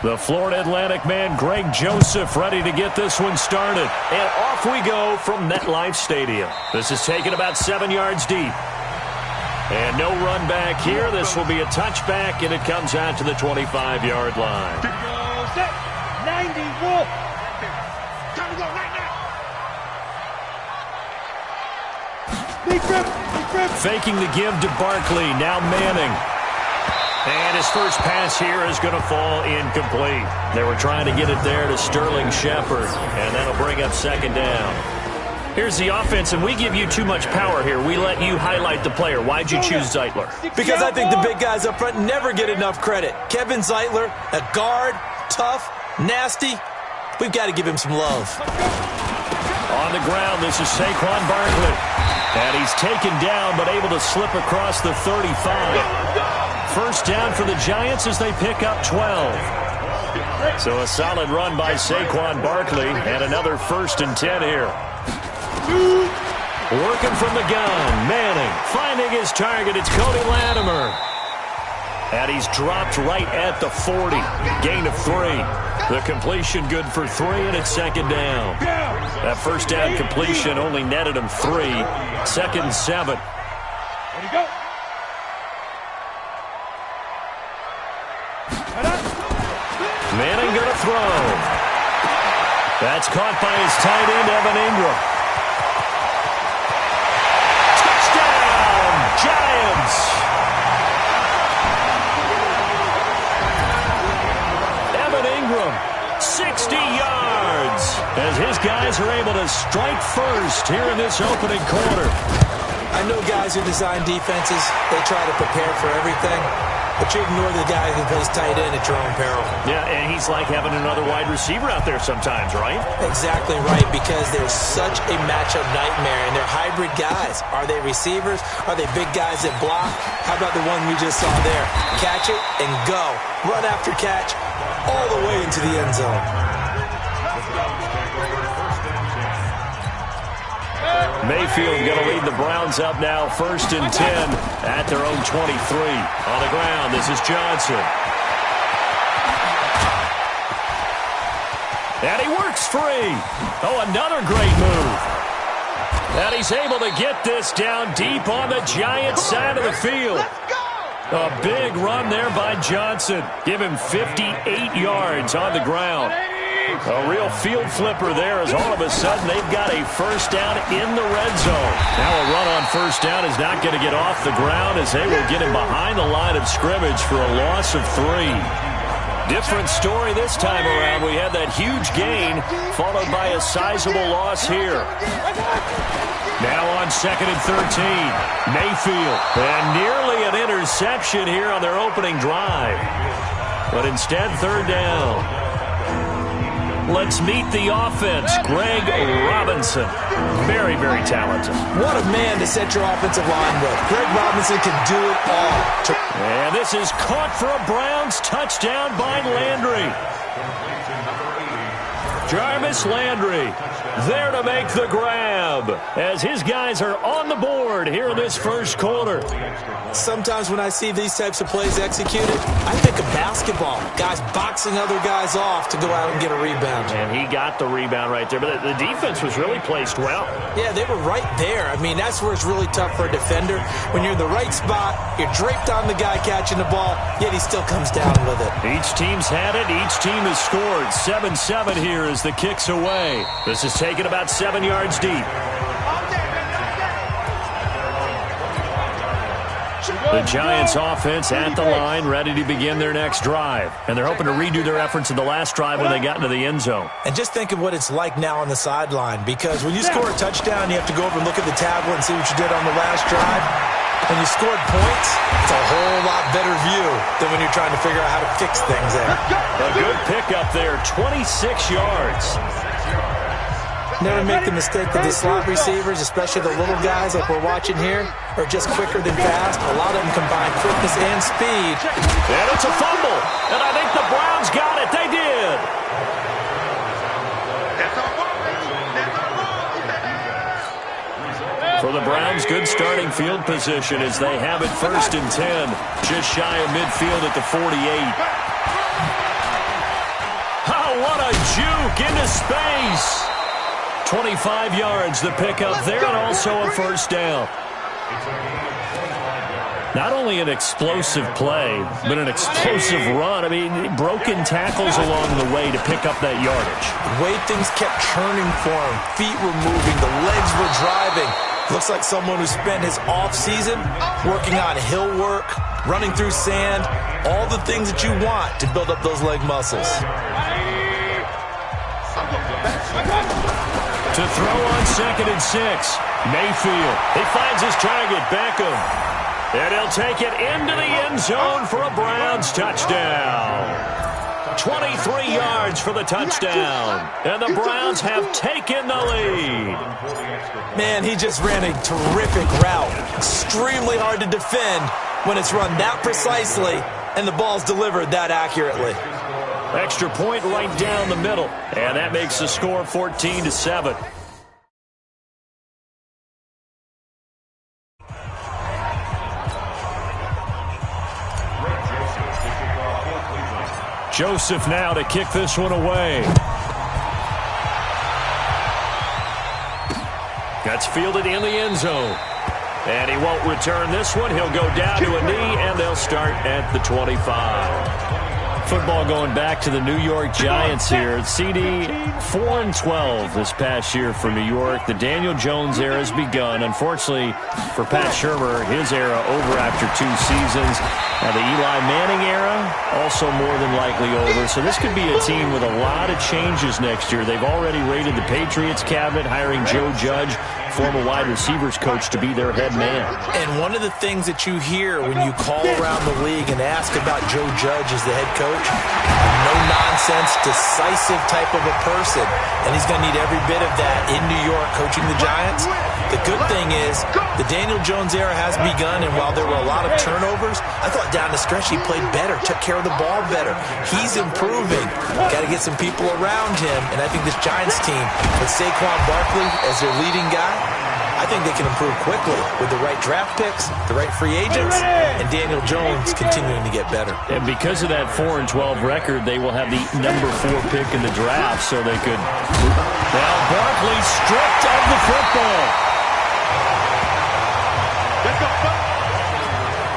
The Florida Atlantic man, Greg Joseph, ready to get this one started. And off we go from MetLife Stadium. This is taken about 7 yards deep. And no run back here. This will be a touchback, and it comes out to the 25-yard line. 91. Faking the give to Barkley. Now Manning. And his first pass here is going to fall incomplete. They were trying to get it there to Sterling Shepard, and that'll bring up second down. Here's the offense, and we give you too much power here. We let you highlight the player. Why'd you choose Zeitler? Because I think the big guys up front never get enough credit. Kevin Zeitler, a guard, tough, nasty. We've got to give him some love. On the ground, this is Saquon Barkley. And he's taken down, but able to slip across the 35. First down for the Giants as they pick up 12. So a solid run by Saquon Barkley, and another 1st and 10 here. Working from the gun, Manning finding his target. It's Cody Latimer. And he's dropped right at the 40. Gain of 3. The completion good for 3, and it's second down. That first down completion only netted him 3. 2nd and 7. Ready, go. Manning going to throw. That's caught by his tight end, Evan Ingram. Touchdown, Giants! Evan Ingram, 60 yards, as his guys are able to strike first here in this opening quarter. I know guys who design defenses, they try to prepare for everything. But you ignore the guy who plays tight end at your own peril. Yeah, and he's like having another wide receiver out there sometimes, right? Exactly right, because they're such a matchup nightmare, and they're hybrid guys. Are they receivers? Are they big guys that block? How about the one we just saw there? Catch it and go. Run after catch all the way into the end zone. Mayfield going to lead the Browns up now, 1st and 10 at their own 23. On the ground, this is Johnson. And he works free. Oh, another great move. And he's able to get this down deep on the Giants side of the field. A big run there by Johnson. Give him 58 yards on the ground. A real field flipper there as all of a sudden they've got a first down in the red zone. Now a run on first down is not going to get off the ground as they will get him behind the line of scrimmage for a loss of 3. Different story this time around. We had that huge gain followed by a sizable loss here. Now on 2nd and 13. Mayfield. And nearly an interception here on their opening drive. But instead, 3rd down. Let's meet the offense. Greg Robinson. Very, very talented. What a man to set your offensive line with. Greg Robinson can do it all. And this is caught for a Browns touchdown by Landry. Jarvis Landry there to make the grab as his guys are on the board here in this first quarter. Sometimes when I see these types of plays executed, I think of basketball. Guys boxing other guys off to go out and get a rebound. And he got the rebound right there, but the defense was really placed well. Yeah, they were right there. I mean, that's where it's really tough for a defender. When you're in the right spot, you're draped on the guy catching the ball, yet he still comes down with it. Each team's had it. Each team has scored. 7-7 here as the kick's away. This is taken about 7 yards deep. The Giants offense at the line, ready to begin their next drive. And they're hoping to redo their efforts in the last drive when they got into the end zone. And just think of what it's like now on the sideline, because when you score a touchdown, you have to go over and look at the tablet and see what you did on the last drive. When you scored points, it's a whole lot better view than when you're trying to figure out how to fix things there. A good pickup there, 26 yards. Never make the mistake that the slot receivers, especially the little guys like we're watching here, are just quicker than fast. A lot of them combine quickness and speed. And it's a fumble. And I think the Browns got it. They did. For the Browns, good starting field position as they have it 1st and 10. Just shy of midfield at the 48. Oh, what a juke into space. 25 yards the pickup there, and also a 1st down. Not only an explosive play, but an explosive run. I mean, broken tackles along the way to pick up that yardage. The way things kept churning for him, feet were moving, the legs were driving. Looks like someone who spent his off-season working on hill work, running through sand, all the things that you want to build up those leg muscles. To throw on 2nd and 6, Mayfield. He finds his target, Beckham. And he'll take it into the end zone for a Browns touchdown. 23 yards for the touchdown. And the Browns have taken the lead. Man, he just ran a terrific route. Extremely hard to defend when it's run that precisely and the ball's delivered that accurately. Extra point right down the middle. And that makes the score 14-7. Joseph now to kick this one away. That's fielded in the end zone. And he won't return this one. He'll go down to a knee, and they'll start at the 25. Football going back to the New York Giants here. CD 4-12 this past year for New York. The Daniel Jones era has begun. Unfortunately for Pat Shurmur, his era over after 2 seasons. Now the Eli Manning era also more than likely over. So this could be a team with a lot of changes next year. They've already raided the Patriots cabinet, hiring Joe Judge, former wide receivers coach, to be their head man. And one of the things that you hear when you call around the league and ask about Joe Judge as the head coach, no-nonsense, decisive type of a person. And he's going to need every bit of that in New York coaching the Giants. The good thing is the Daniel Jones era has begun, and while there were a lot of turnovers, I thought down the stretch he played better, took care of the ball better. He's improving. Got to get some people around him, and I think this Giants team, with Saquon Barkley as their leading guy, I think they can improve quickly with the right draft picks, the right free agents, and Daniel Jones continuing to get better. And because of that 4-12 record, they will have the number 4 pick in the draft, so they could. Now Barkley stripped of the football.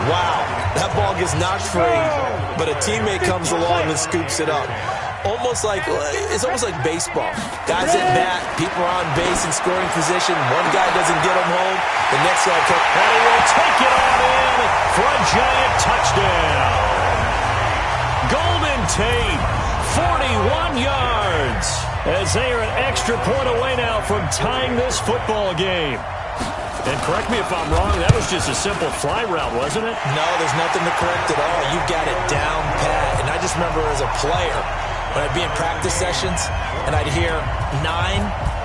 Wow, that ball gets knocked free, but a teammate comes along and scoops it up. It's almost like baseball. Guys at bat, people are on base in scoring position. One guy doesn't get them home. The next guy comes. And he will take it on in for a Giant touchdown. Golden Tate, 41 yards, as they are an extra point away now from tying this football game. And correct me if I'm wrong, that was just a simple fly route, wasn't it? No, there's nothing to correct at all. You've got it down pat. And I just remember as a player, when I'd be in practice sessions and I'd hear 9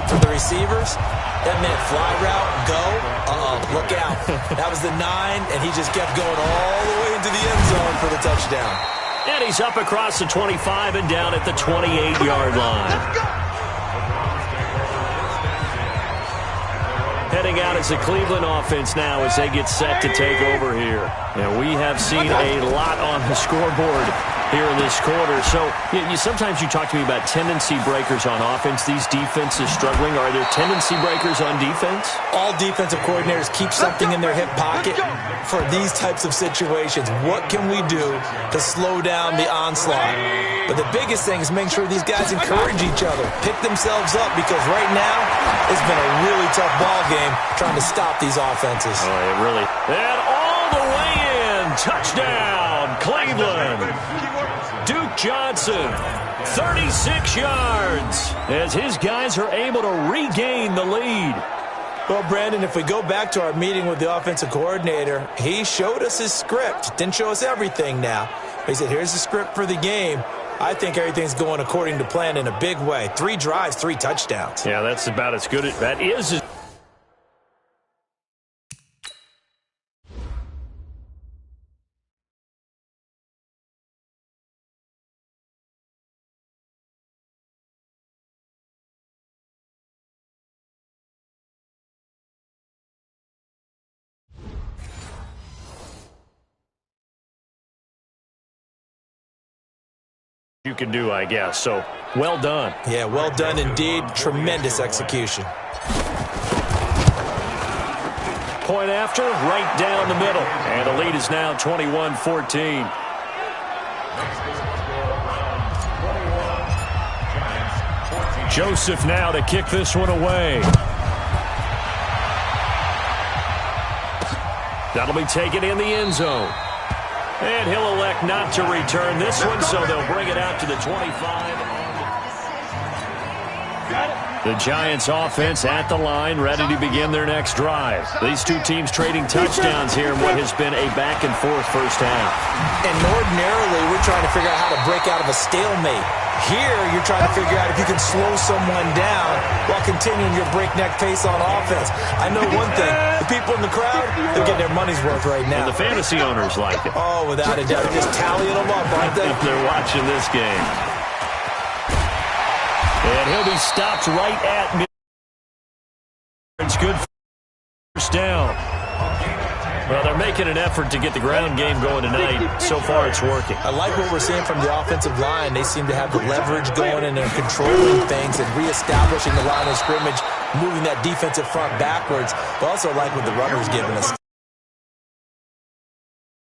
from the receivers, that meant fly route, go, look out. That was the 9, and he just kept going all the way into the end zone for the touchdown. And he's up across the 25 and down at the 28-yard line. Heading out as the Cleveland offense now as they get set to take over here. And we have seen a lot on the scoreboard here in this quarter. So sometimes you talk to me about tendency breakers on offense. These defenses struggling. Are there tendency breakers on defense? All defensive coordinators keep something in their hip pocket for these types of situations. What can we do to slow down the onslaught? But the biggest thing is making sure these guys encourage each other, pick themselves up, because right now it's been a really tough ball game trying to stop these offenses. Oh, it really. And all the way in. Touchdown, Cleveland. Duke Johnson, 36 yards, as his guys are able to regain the lead. Well, Brandon, if we go back to our meeting with the offensive coordinator, he showed us his script. Didn't show us everything now. He said, here's the script for the game. I think everything's going according to plan in a big way. 3 drives, 3 touchdowns. Yeah, that's about as good as that is. you can do, I guess. So, well done. Yeah, well done indeed. Tremendous execution. Point after, right down the middle. And the lead is now 21-14. Joseph now to kick this one away. That'll be taken in the end zone. And he'll elect not to return this one, so they'll bring it out to the 25. The Giants offense at the line, ready to begin their next drive. These two teams trading touchdowns here in what has been a back-and-forth first half. And ordinarily, we're trying to figure out how to break out of a stalemate. Here, you're trying to figure out if you can slow someone down while continuing your breakneck pace on offense. I know one thing. The people in the crowd, they're getting their money's worth right now. And the fantasy owners like it. Oh, without a doubt. They're just tallying them up, aren't they? They're watching this game. And he'll be stopped right at mid. It's good first down. Well, they're making an effort to get the ground game going tonight. So far, it's working. I like what we're seeing from the offensive line. They seem to have the leverage going, and they're controlling things and reestablishing the line of scrimmage, moving that defensive front backwards. But also like what the runner's giving us.